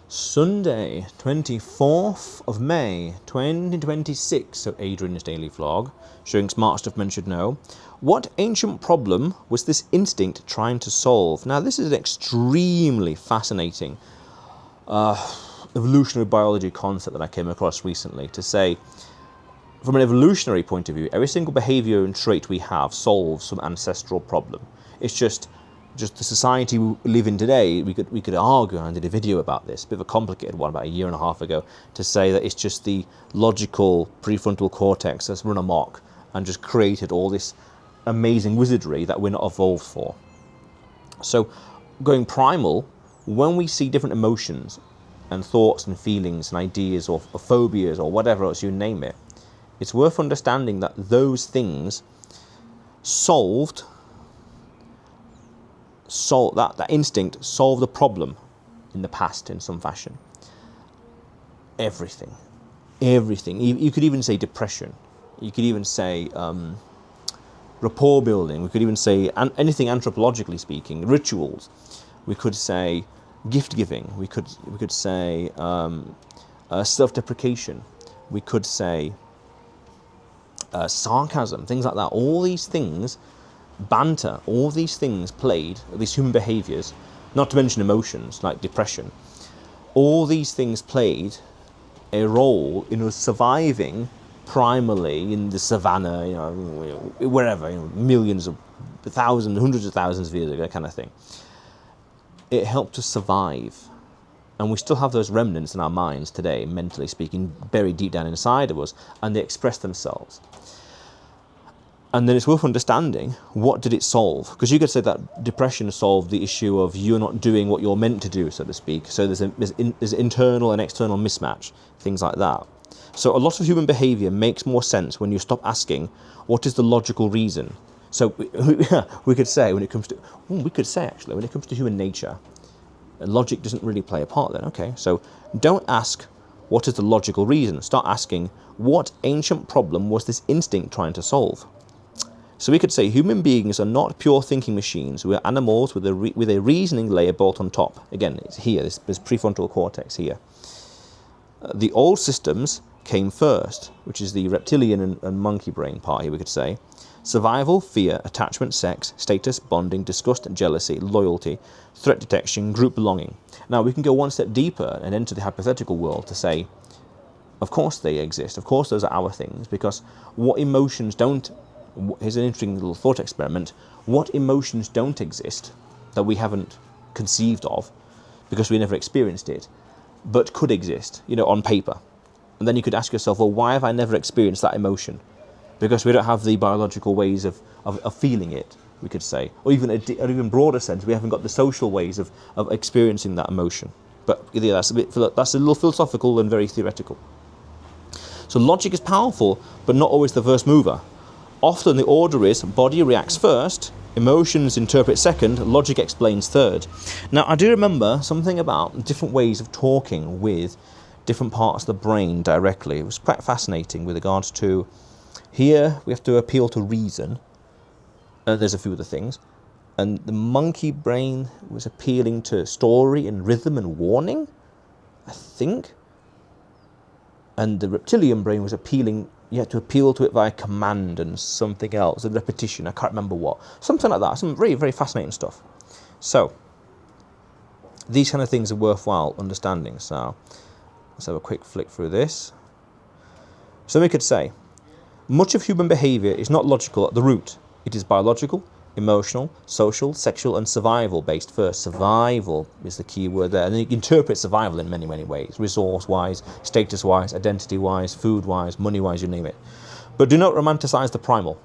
Sunday, 24th of May, 2026, so Adrian's daily vlog, showing smart stuff men should know. What ancient problem was this instinct trying to solve? Now, this is an extremely fascinating evolutionary biology concept that I came across recently to say, from an evolutionary point of view, every single behavior and trait we have solves some ancestral problem. It's just the society we live in today. We could argue, and I did a video about this, a bit of a complicated one about a year and a half ago, to say that it's just the logical prefrontal cortex that's run amok and just created all this amazing wizardry that we're not evolved for. So going primal, when we see different emotions and thoughts and feelings and ideas or phobias or whatever else you name it, it's worth understanding that those things that instinct solved a problem in the past in some fashion. Everything. You could even say depression. You could even say rapport building. We could even say anything anthropologically speaking. Rituals. We could say gift giving. We could say self-deprecation. We could say sarcasm. Things like that. All these things. Banter, all these things played, these human behaviors, not to mention emotions like depression, all these things played a role in us surviving primally in the savannah, wherever, millions of thousands, hundreds of thousands of years ago, that kind of thing. It helped us survive. And we still have those remnants in our minds today, mentally speaking, buried deep down inside of us, and they express themselves. And then it's worth understanding, what did it solve? Because you could say that depression solved the issue of you're not doing what you're meant to do, so to speak. So there's internal and external mismatch, things like that. So a lot of human behavior makes more sense when you stop asking, what is the logical reason? So we could say when it comes to human nature, logic doesn't really play a part then. Okay, so don't ask, what is the logical reason? Start asking, what ancient problem was this instinct trying to solve? So we could say human beings are not pure thinking machines. We're animals with a reasoning layer built on top. Again, it's here, this prefrontal cortex here. The old systems came first, which is the reptilian and monkey brain part here, we could say. Survival, fear, attachment, sex, status, bonding, disgust, jealousy, loyalty, threat detection, group belonging. Now we can go one step deeper and enter the hypothetical world to say, of course they exist. Of course those are our things, because what emotions don't... Here's an interesting little thought experiment. What emotions don't exist that we haven't conceived of because we never experienced it, but could exist, on paper? And then you could ask yourself, well, why have I never experienced that emotion? Because we don't have the biological ways of feeling it, we could say. Or even an even broader sense, we haven't got the social ways of experiencing that emotion. But yeah, that's a little philosophical and very theoretical. So logic is powerful, but not always the first mover. Often the order is body reacts first, emotions interpret second, logic explains third. Now, I do remember something about different ways of talking with different parts of the brain directly. It was quite fascinating with regards to, here we have to appeal to reason. There's a few other things. And the monkey brain was appealing to story and rhythm and warning, I think. And the reptilian brain was appealing... You had to appeal to it via command and something else, and repetition, I can't remember what. Something like that, some very, very fascinating stuff. So, these kind of things are worthwhile understanding. So, let's have a quick flick through this. So we could say, much of human behavior is not logical at the root. It is biological, emotional, social, sexual, and survival-based first. Survival is the key word there. And then you can interpret survival in many, many ways. Resource-wise, status-wise, identity-wise, food-wise, money-wise, you name it. But do not romanticize the primal.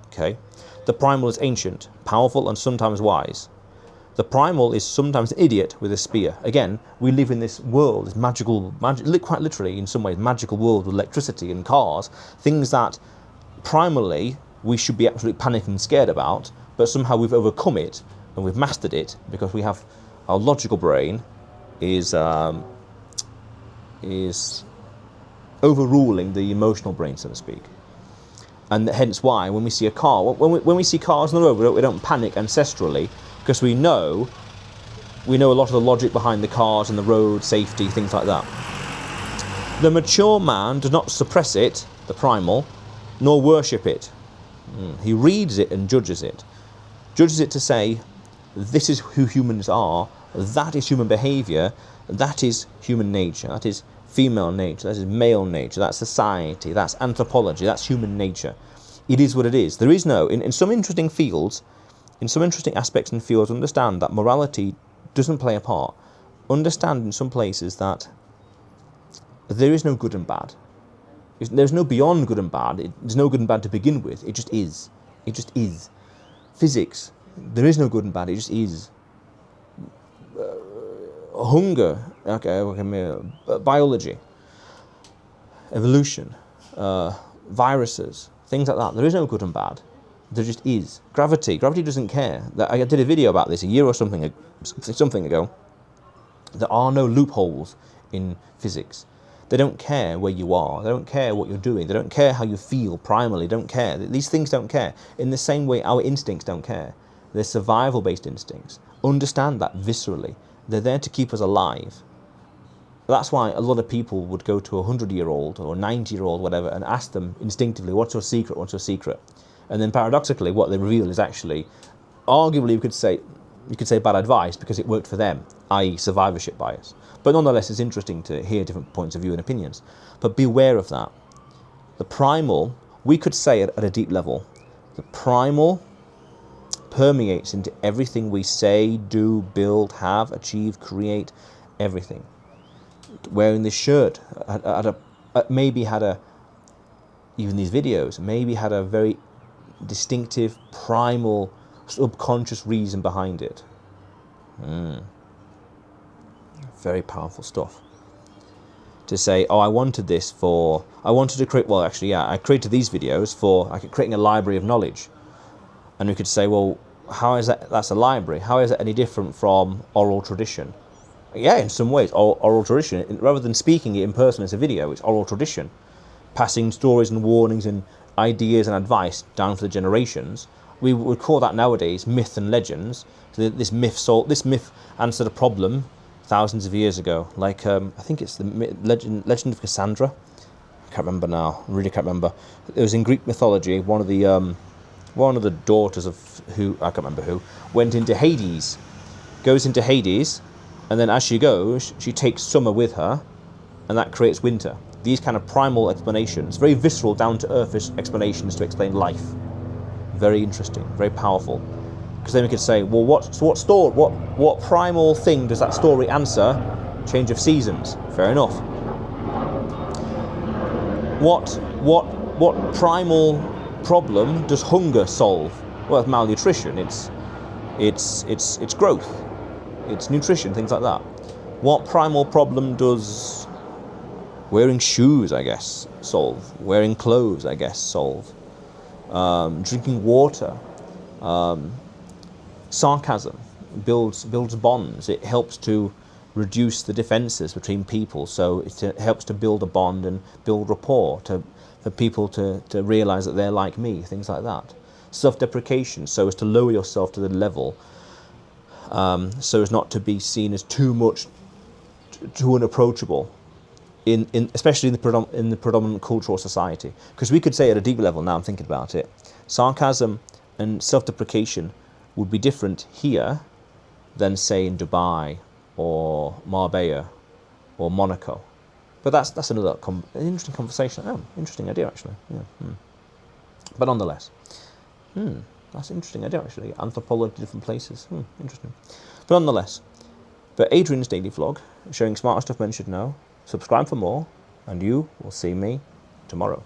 Okay? The primal is ancient, powerful, and sometimes wise. The primal is sometimes an idiot with a spear. Again, we live in this world, this magical, quite literally in some ways, magical world with electricity and cars, things that primarily we should be absolutely panicked and scared about, but somehow we've overcome it and we've mastered it because we have our logical brain is overruling the emotional brain, so to speak. And hence why when we see a car, when we see cars on the road, we don't panic ancestrally because we know We know a lot of the logic behind the cars and the road, safety, things like that. The mature man does not suppress it, the primal, nor worship it. He reads it and judges it. Judges it to say, this is who humans are, that is human behaviour, that is human nature, that is female nature, that is male nature, that's society, that's anthropology, that's human nature. It is what it is. There is no, in some interesting fields, in some interesting aspects and fields, understand that morality doesn't play a part. Understand in some places that there is no good and bad. There's no beyond good and bad. There's no good and bad to begin with. It just is. It just is. Physics, there is no good and bad. It just is. Hunger, biology, evolution, viruses, things like that. There is no good and bad. There just is. Gravity doesn't care. I did a video about this a year or something ago. There are no loopholes in physics. They don't care where you are. They don't care what you're doing. They don't care how you feel primarily. They don't care. These things don't care. In the same way our instincts don't care. They're survival-based instincts. Understand that viscerally. They're there to keep us alive. That's why a lot of people would go to a 100-year-old or a 90-year-old, whatever, and ask them instinctively, what's your secret, what's your secret? And then paradoxically, what they reveal is actually, arguably you could say bad advice because it worked for them, i.e. survivorship bias. But nonetheless, it's interesting to hear different points of view and opinions. But beware of that. The primal, we could say at a deep level, the primal permeates into everything we say, do, build, have, achieve, create, everything. Wearing this shirt, even these videos, maybe had a very distinctive, primal, subconscious reason behind it. Very powerful stuff. To say, oh, I wanted to create, well, actually, yeah, I created these videos for creating a library of knowledge. And we could say, well, how is that's a library? How is it any different from oral tradition? Yeah, in some ways, oral tradition, rather than speaking it in person as a video, it's oral tradition. Passing stories and warnings and ideas and advice down for the generations. We would call that nowadays myth and legends. So this myth answered a problem thousands of years ago. Like, I think it's the legend of Cassandra. I can't remember now. I really can't remember. It was in Greek mythology. One of the daughters of who, I can't remember who, went into Hades. Goes into Hades, and then as she goes, she takes summer with her, and that creates winter. These kind of primal explanations, very visceral, down-to-earth explanations to explain life. Very interesting, very powerful. Because then we could say, well, what primal thing does that story answer? Change of seasons. Fair enough. What primal problem does hunger solve? Well, it's malnutrition. It's growth. It's nutrition, things like that. What primal problem does wearing shoes, I guess, solve? Wearing clothes, I guess, solve. Drinking water. Sarcasm builds bonds. It helps to reduce the defences between people, so it helps to build a bond and build rapport, for people to realise that they're like me, things like that. Self-deprecation, so as to lower yourself to the level, so as not to be seen as too unapproachable, especially in the predominant cultural society. Because we could say at a deep level, now I'm thinking about it, sarcasm and self-deprecation would be different here than, say, in Dubai or Marbella or Monaco. But that's another interesting conversation. Oh, interesting idea, actually. Yeah. But nonetheless, that's an interesting idea, actually. Anthropology, different places. Interesting. But nonetheless, for Adrian's daily vlog, showing smarter stuff men should know, subscribe for more, and you will see me tomorrow.